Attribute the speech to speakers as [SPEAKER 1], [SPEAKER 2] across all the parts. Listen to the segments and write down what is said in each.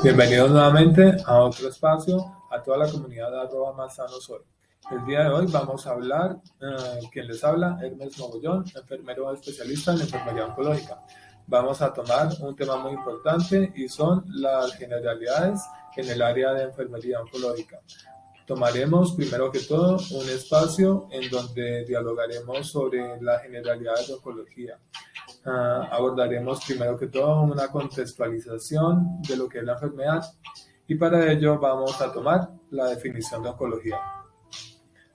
[SPEAKER 1] Bienvenidos nuevamente a otro espacio, a toda la comunidad de @MásSanoSoy. El día de hoy vamos a hablar, quien les habla, Hermes Mogollón, enfermero especialista en enfermería oncológica. Vamos a tomar un tema muy importante y son las generalidades en el área de enfermería oncológica. Tomaremos primero que todo un espacio en donde dialogaremos sobre las generalidades de oncología. Abordaremos primero que todo una contextualización de lo que es la enfermedad y para ello vamos a tomar la definición de oncología.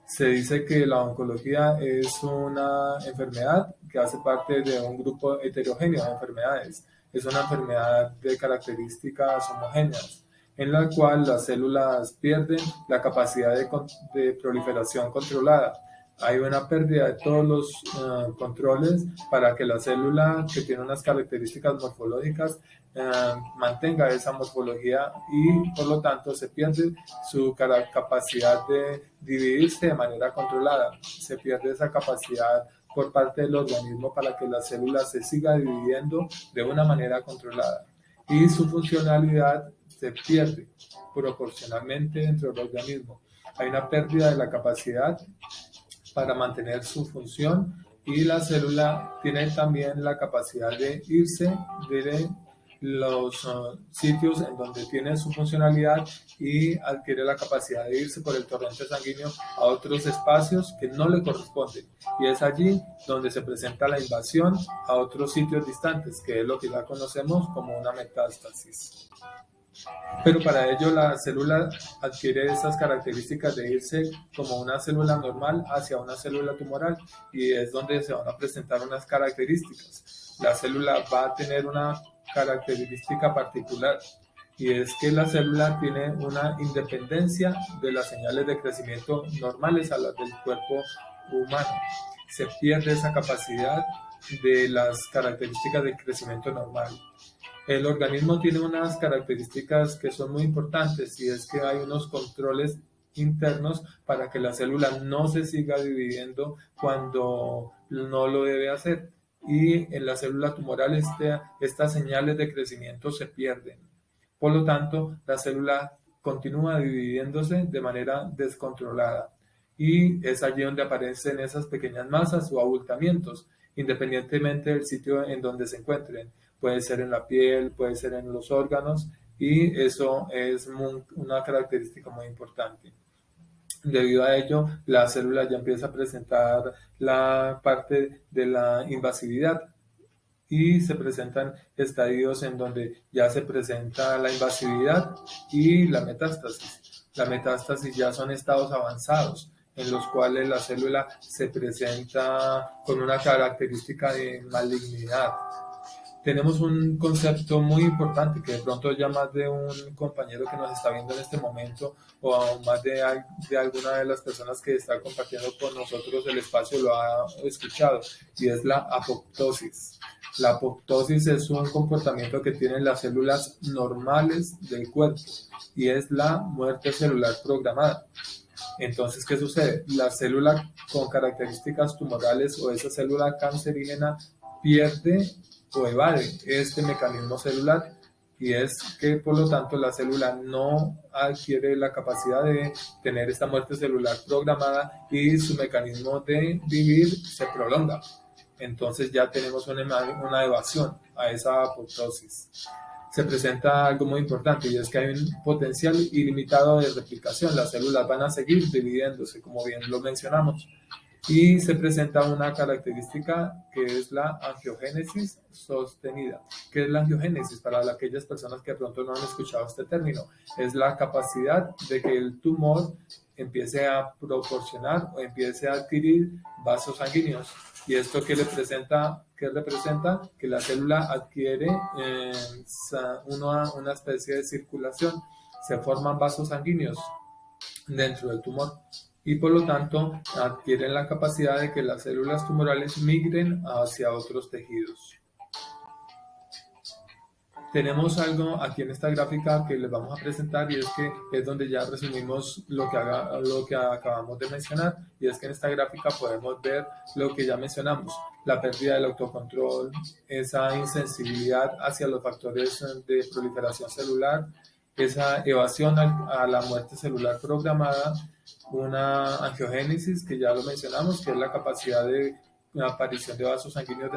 [SPEAKER 1] Se dice que la oncología es una enfermedad que hace parte de un grupo heterogéneo de enfermedades. Es una enfermedad de características homogéneas, en la cual las células pierden la capacidad de proliferación controlada. Hay una pérdida de todos los controles para que la célula, que tiene unas características morfológicas, mantenga esa morfología y por lo tanto se pierde su capacidad de dividirse de manera controlada. Se pierde esa capacidad por parte del organismo para que la célula se siga dividiendo de una manera controlada y su funcionalidad se pierde proporcionalmente dentro del organismo. Hay una pérdida de la capacidad para mantener su función y la célula tiene también la capacidad de irse de los sitios en donde tiene su funcionalidad y adquiere la capacidad de irse por el torrente sanguíneo a otros espacios que no le corresponden. Y es allí donde se presenta la invasión a otros sitios distantes, que es lo que ya conocemos como una metástasis. Pero para ello la célula adquiere esas características de irse como una célula normal hacia una célula tumoral y es donde se van a presentar unas características. La célula va a tener una característica particular y es que la célula tiene una independencia de las señales de crecimiento normales a las del cuerpo humano. Se pierde esa capacidad de las características de crecimiento normal. El organismo tiene unas características que son muy importantes y es que hay unos controles internos para que la célula no se siga dividiendo cuando no lo debe hacer. Y en la célula tumoral estas señales de crecimiento se pierden. Por lo tanto, la célula continúa dividiéndose de manera descontrolada. Y es allí donde aparecen esas pequeñas masas o abultamientos, independientemente del sitio en donde se encuentren. Puede ser en la piel, puede ser en los órganos y eso es una característica muy importante. Debido a ello, la célula ya empieza a presentar la parte de la invasividad y se presentan estadios en donde ya se presenta la invasividad y la metástasis. La metástasis ya son estados avanzados en los cuales la célula se presenta con una característica de malignidad. Tenemos un concepto muy importante que de pronto ya más de un compañero que nos está viendo en este momento o más de alguna de las personas que está compartiendo con nosotros el espacio lo ha escuchado y es la apoptosis. La apoptosis es un comportamiento que tienen las células normales del cuerpo y es la muerte celular programada. Entonces, ¿qué sucede? La célula con características tumorales o esa célula cancerígena pierde o evade este mecanismo celular y es que por lo tanto la célula no adquiere la capacidad de tener esta muerte celular programada y su mecanismo de vivir se prolonga. Entonces ya tenemos una evasión a esa apoptosis. Se presenta algo muy importante y es que hay un potencial ilimitado de replicación. Las células van a seguir dividiéndose, como bien lo mencionamos. Y se presenta una característica que es la angiogénesis sostenida. ¿Qué es la angiogénesis? Para aquellas personas que de pronto no han escuchado este término, es la capacidad de que el tumor empiece a proporcionar o empiece a adquirir vasos sanguíneos. ¿Y esto qué representa? Que la célula adquiere una especie de circulación. Se forman vasos sanguíneos dentro del tumor y por lo tanto adquieren la capacidad de que las células tumorales migren hacia otros tejidos. Tenemos algo aquí en esta gráfica que les vamos a presentar y es que es donde ya resumimos lo que acabamos de mencionar y es que en esta gráfica podemos ver lo que ya mencionamos, la pérdida del autocontrol, esa insensibilidad hacia los factores de proliferación celular esa evasión a la muerte celular programada, una angiogénesis, que ya lo mencionamos, que es la capacidad de la aparición de vasos sanguíneos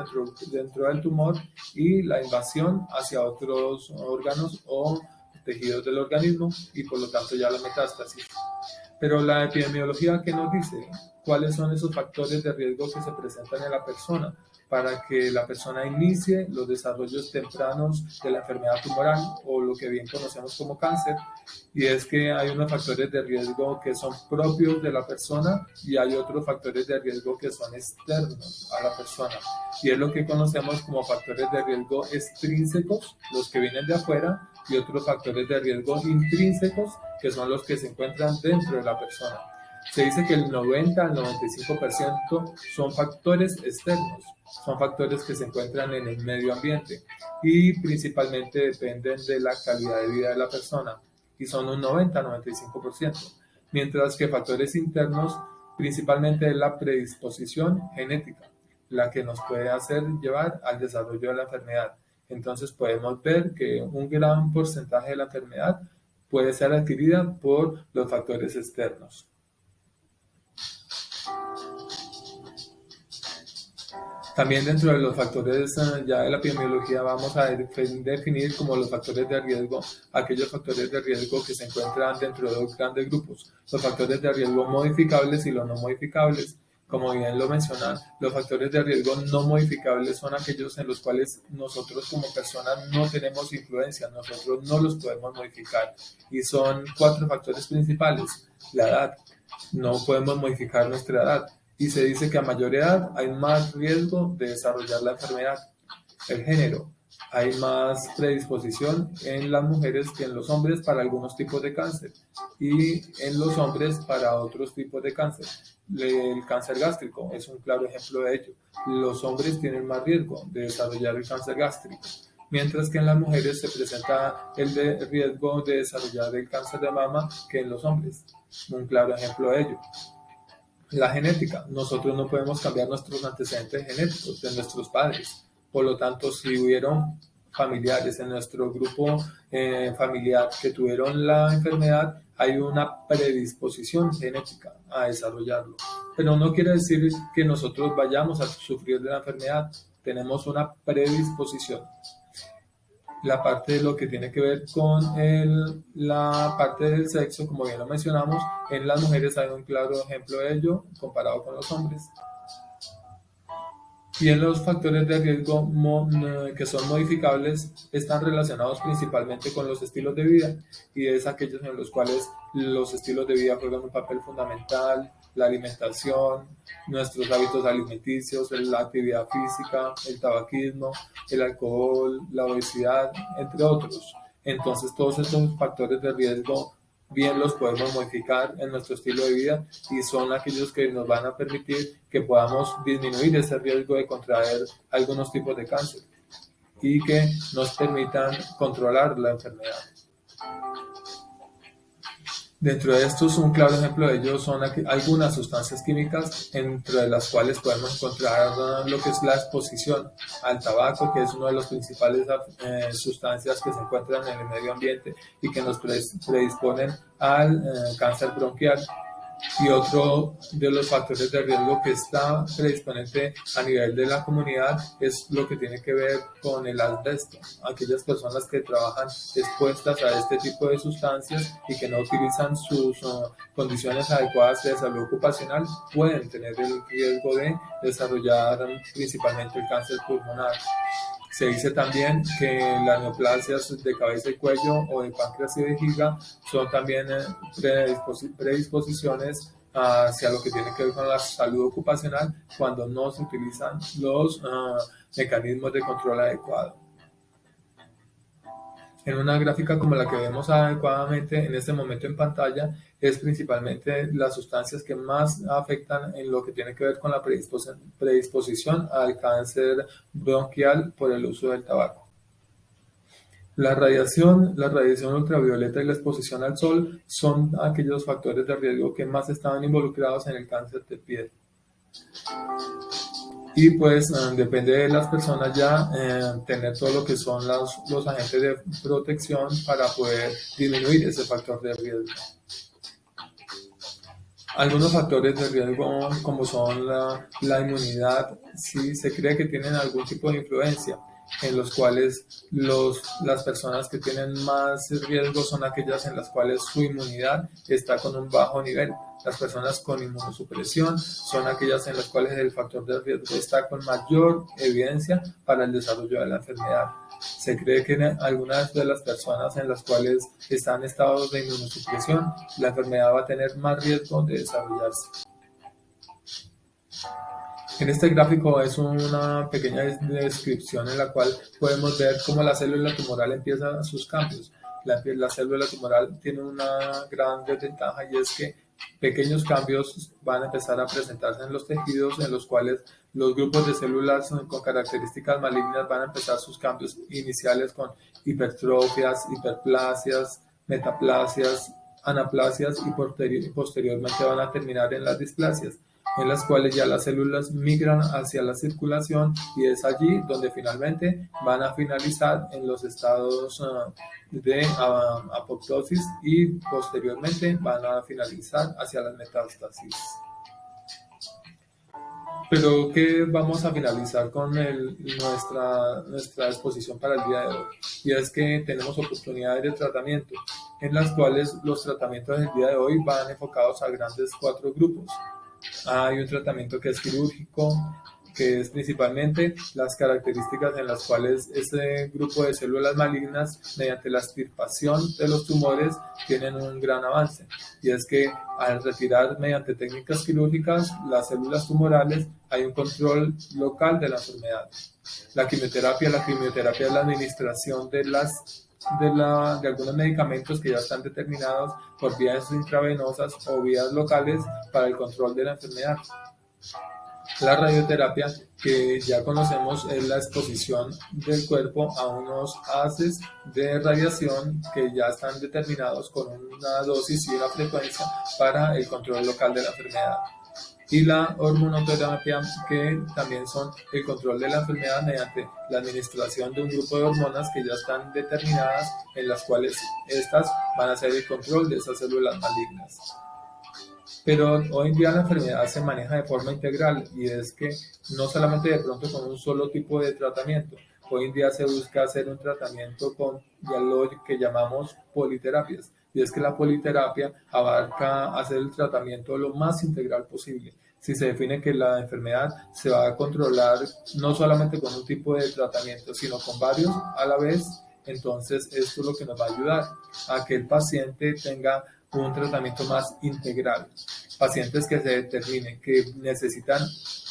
[SPEAKER 1] dentro del tumor, y la invasión hacia otros órganos o tejidos del organismo, y por lo tanto ya la metástasis. Pero la epidemiología, ¿qué nos dice? ¿Cuáles son esos factores de riesgo que se presentan en la persona para que la persona inicie los desarrollos tempranos de la enfermedad tumoral, o lo que bien conocemos como cáncer? Y es que hay unos factores de riesgo que son propios de la persona y hay otros factores de riesgo que son externos a la persona. Y es lo que conocemos como factores de riesgo extrínsecos, los que vienen de afuera, y otros factores de riesgo intrínsecos, que son los que se encuentran dentro de la persona. Se dice que el 90 al 95% son factores externos, son factores que se encuentran en el medio ambiente y principalmente dependen de la calidad de vida de la persona, y son un 90-95%, mientras que factores internos principalmente es la predisposición genética, la que nos puede hacer llevar al desarrollo de la enfermedad. Entonces podemos ver que un gran porcentaje de la enfermedad puede ser adquirida por los factores externos. También dentro de los factores ya de la epidemiología vamos a definir como los factores de riesgo aquellos factores de riesgo que se encuentran dentro de dos grandes grupos: los factores de riesgo modificables y los no modificables. Como bien lo mencionan, los factores de riesgo no modificables son aquellos en los cuales nosotros como personas no tenemos influencia, nosotros no los podemos modificar, y son 4 factores principales. La edad: no podemos modificar nuestra edad, y se dice que a mayor edad hay más riesgo de desarrollar la enfermedad. El género: hay más predisposición en las mujeres que en los hombres para algunos tipos de cáncer, y en los hombres para otros tipos de cáncer. El cáncer gástrico es un claro ejemplo de ello. Los hombres tienen más riesgo de desarrollar el cáncer gástrico, mientras que en las mujeres se presenta el riesgo de desarrollar el cáncer de mama que en los hombres. Un claro ejemplo de ello. La genética: nosotros no podemos cambiar nuestros antecedentes genéticos de nuestros padres. Por lo tanto, si hubieron familiares en nuestro grupo familiar que tuvieron la enfermedad, hay una predisposición genética a desarrollarlo. Pero no quiere decir que nosotros vayamos a sufrir de la enfermedad. Tenemos una predisposición. La parte de lo que tiene que ver con la parte del sexo, como bien lo mencionamos, en las mujeres hay un claro ejemplo de ello comparado con los hombres. Y en los factores de riesgo que son modificables están relacionados principalmente con los estilos de vida, y es aquellos en los cuales los estilos de vida juegan un papel fundamental: la alimentación, nuestros hábitos alimenticios, la actividad física, el tabaquismo, el alcohol, la obesidad, entre otros. Entonces todos estos factores de riesgo bien los podemos modificar en nuestro estilo de vida, y son aquellos que nos van a permitir que podamos disminuir ese riesgo de contraer algunos tipos de cáncer y que nos permitan controlar la enfermedad. Dentro de estos, un claro ejemplo de ello son algunas sustancias químicas, entre las cuales podemos encontrar lo que es la exposición al tabaco, que es una de las principales sustancias que se encuentran en el medio ambiente y que nos predisponen al cáncer bronquial. Y otro de los factores de riesgo que está predisponente a nivel de la comunidad es lo que tiene que ver con el asbesto. Aquellas personas que trabajan expuestas a este tipo de sustancias y que no utilizan sus condiciones adecuadas de salud ocupacional pueden tener el riesgo de desarrollar principalmente el cáncer pulmonar. Se dice también que las neoplasias de cabeza y cuello o de páncreas y vejiga son también predisposiciones hacia lo que tiene que ver con la salud ocupacional cuando no se utilizan los mecanismos de control adecuado. En una gráfica como la que vemos adecuadamente en este momento en pantalla, es principalmente las sustancias que más afectan en lo que tiene que ver con la predisposición al cáncer bronquial por el uso del tabaco. La radiación ultravioleta y la exposición al sol son aquellos factores de riesgo que más estaban involucrados en el cáncer de piel. Y pues depende de las personas ya tener todo lo que son los agentes de protección para poder disminuir ese factor de riesgo. Algunos factores de riesgo, como son la inmunidad, sí se cree que tienen algún tipo de influencia, en los cuales las personas que tienen más riesgo son aquellas en las cuales su inmunidad está con un bajo nivel. Las personas con inmunosupresión son aquellas en las cuales el factor de riesgo está con mayor evidencia para el desarrollo de la enfermedad. Se cree que en algunas de las personas en las cuales están en estados de inmunosupresión, la enfermedad va a tener más riesgo de desarrollarse. En este gráfico es una pequeña descripción en la cual podemos ver cómo la célula tumoral empieza sus cambios. La célula tumoral tiene una gran desventaja y es que pequeños cambios van a empezar a presentarse en los tejidos en los cuales los grupos de células con características malignas van a empezar sus cambios iniciales con hipertrofias, hiperplasias, metaplasias, anaplasias y posteriormente van a terminar en las displasias, en las cuales ya las células migran hacia la circulación y es allí donde finalmente van a finalizar en los estados de apoptosis y posteriormente van a finalizar hacia las metástasis. Pero ¿qué vamos a finalizar con nuestra exposición para el día de hoy? Y es que tenemos oportunidades de tratamiento, en las cuales los tratamientos del día de hoy van enfocados a grandes 4 grupos. Hay un tratamiento que es quirúrgico, que es principalmente las características en las cuales ese grupo de células malignas, mediante la extirpación de los tumores, tienen un gran avance. Y es que al retirar mediante técnicas quirúrgicas las células tumorales, hay un control local de la enfermedad. La quimioterapia es la administración de algunos medicamentos que ya están determinados por vías intravenosas o vías locales para el control de la enfermedad. La radioterapia, que ya conocemos, es la exposición del cuerpo a unos haces de radiación que ya están determinados con una dosis y una frecuencia para el control local de la enfermedad. Y la hormonoterapia, que también son el control de la enfermedad mediante la administración de un grupo de hormonas que ya están determinadas, en las cuales estas van a hacer el control de esas células malignas. Pero hoy en día la enfermedad se maneja de forma integral y es que no solamente de pronto con un solo tipo de tratamiento. Hoy en día se busca hacer un tratamiento con ya lo que llamamos politerapias. Y es que la politerapia abarca hacer el tratamiento lo más integral posible. Si se define que la enfermedad se va a controlar no solamente con un tipo de tratamiento, sino con varios a la vez, entonces esto es lo que nos va a ayudar a que el paciente tenga un tratamiento más integral. Pacientes que se determinen que necesitan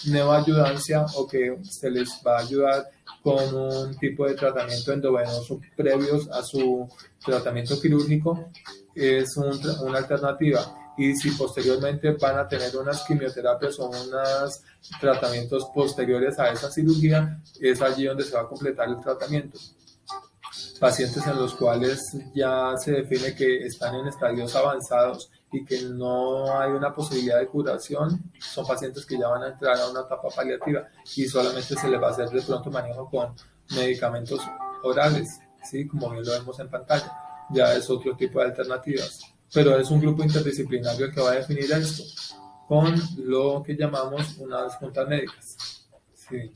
[SPEAKER 1] neoayudancia o que se les va a ayudar con un tipo de tratamiento endovenoso previos a su tratamiento quirúrgico, es una alternativa. Y si posteriormente van a tener unas quimioterapias o unos tratamientos posteriores a esa cirugía, es allí donde se va a completar el tratamiento. Pacientes en los cuales ya se define que están en estadios avanzados y que no hay una posibilidad de curación, son pacientes que ya van a entrar a una etapa paliativa y solamente se les va a hacer de pronto manejo con medicamentos orales, ¿sí? Como bien lo vemos en pantalla. Ya es otro tipo de alternativas, pero es un grupo interdisciplinario el que va a definir esto con lo que llamamos unas juntas médicas. Sí.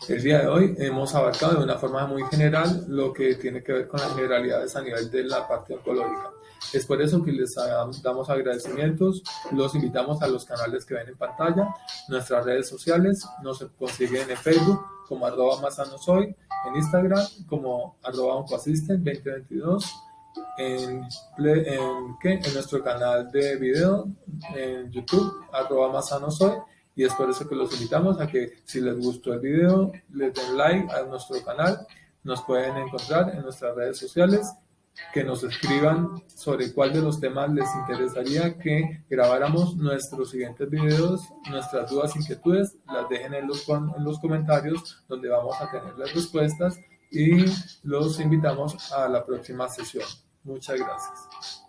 [SPEAKER 1] El día de hoy hemos abarcado de una forma muy general lo que tiene que ver con las generalidades a nivel de la parte oncológica. Es por eso que les damos agradecimientos, los invitamos a los canales que ven en pantalla, nuestras redes sociales, nos consiguen en Facebook como @masanosoy, en Instagram como @oncoassistant2022, en nuestro canal de video en YouTube @masanosoy. Y es por eso que los invitamos a que si les gustó el video, les den like a nuestro canal. Nos pueden encontrar en nuestras redes sociales, que nos escriban sobre cuál de los temas les interesaría que grabáramos nuestros siguientes videos, nuestras dudas, inquietudes, las dejen en los comentarios donde vamos a tener las respuestas y los invitamos a la próxima sesión. Muchas gracias.